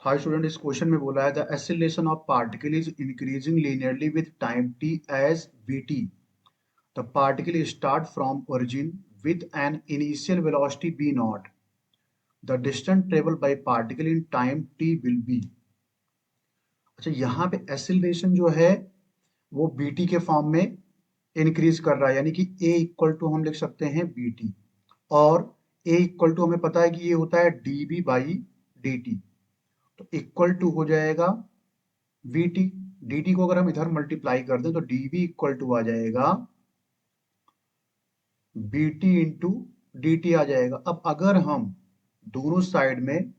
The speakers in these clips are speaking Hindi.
हाय स्टूडेंट, इस क्वेश्चन में बोला है the acceleration of particle is increasing linearly with time t as v t. The particle start from origin with an initial velocity b not. The distance travel by particle in time t will be. अच्छा, यहाँ पे एक्सीलरेशन जो है वो बी टी के फॉर्म में इंक्रीज कर रहा है, यानी कि ए इक्वल टू हम लिख सकते हैं बी टी, और ए इक्वल टू हमें पता है कि ये होता है d b by d t. तो इक्वल टू हो जाएगा वी टी। डी टी को अगर हम इधर मल्टीप्लाई कर दें तो डी वी इक्वल टू आ जाएगा B T into D T आ जाएगा। अब अगर हम दोनों साइड में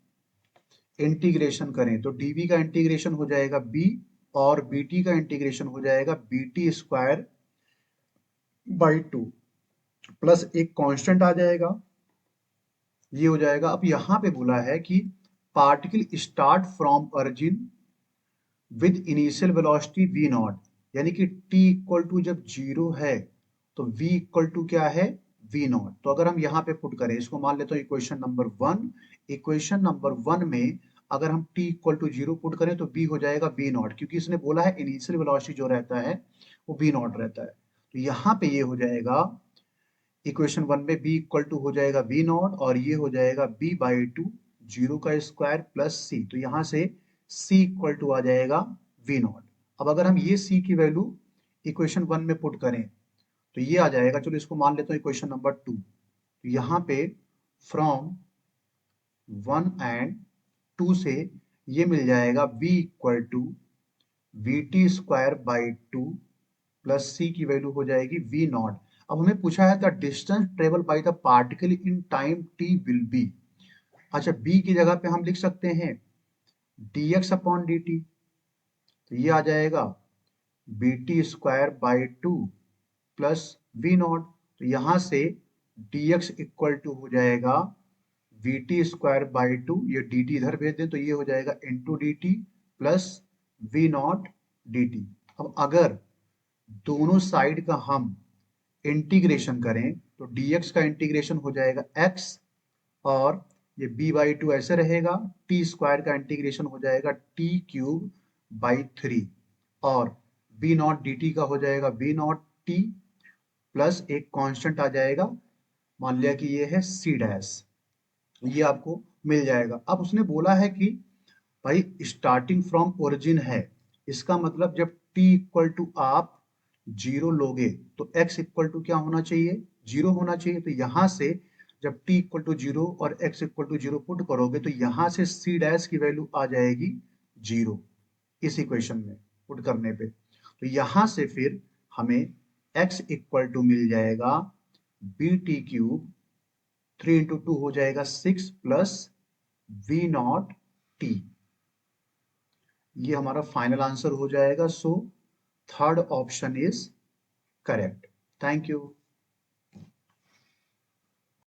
इंटीग्रेशन करें तो डी वी का इंटीग्रेशन हो जाएगा बी, और बी टी का इंटीग्रेशन हो जाएगा B t square by two, plus एक कांस्टेंट आ जाएगा, ये हो जाएगा। अब यहाँ पे बोला है कि particle start from origin with initial velocity v not, यानी कि t इक्वल टू जब जीरो है तो v इक्वल टू क्या है v नॉट। तो अगर हम यहाँ पे पुट करें, इसको मान लेते हैं equation number one. Equation number one में अगर हम t equal to zero put करें तो v हो जाएगा v नॉट, क्योंकि इसने बोला है इनिशियल वेलोसिटी जो रहता है वो v नॉट रहता है। तो यहाँ पे ये हो जाएगा इक्वेशन वन में b इक्वल टू हो जाएगा v नॉट, और ये हो जाएगा b बाई टू, जीरो का स्क्वायर प्लस c। तो यहाँ से c इक्वल टू आ जाएगा v नॉट। अब अगर हम ये c की वैल्यू इक्वेशन वन में पुट करें तो ये आ जाएगा, चलो इसको मान लेते हैं इक्वेशन नंबर टू। तो यहाँ पे फ्रॉम वन एंड टू से ये मिल जाएगा v equal to V T square by two plus C की वैल्यू हो जाएगी वी नॉट। अब हमें पूछा है the distance travel by the particle in time t will be. अच्छा, बी की जगह पे हम लिख सकते हैं dx अपॉन डी टी। तो ये आ जाएगा B t square by two plus v not. तो यहाँ से dx इक्वल टू हो जाएगा v T square by two, ये डी टी इधर भेज दें तो ये हो जाएगा into D t plus v not d t. अब अगर दोनों साइड का हम इंटीग्रेशन करें तो dx का इंटीग्रेशन हो जाएगा x, और ये b बाई टू ऐसे रहेगा। टी स्क्वायर का इंटीग्रेशन हो जाएगा टी क्यूब बाई थ्री, और बी नॉट डी टी का हो जाएगा बी नॉट टी प्लस एक कांस्टेंट आ जाएगा, मान लिया कि ये है सी डैश, ये आपको मिल जाएगा। अब उसने बोला है कि भाई स्टार्टिंग फ्रॉम ओरिजिन है, इसका मतलब जब t इक्वल टू आप जीरो लोगे तो x इक्वल टू क्या होना चाहिए, जीरो होना चाहिए। तो यहां से जब t इक्वल टू जीरो और x equal to zero put करोगे तो यहां से c डैश की वैल्यू आ जाएगी जीरो, इस इक्वेशन में पुट करने पे। तो यहां से फिर हमें x इक्वल टू मिल जाएगा B t cube, three into two हो जाएगा six plus v not t. ये हमारा फाइनल आंसर हो जाएगा। So third option is correct. Thank you.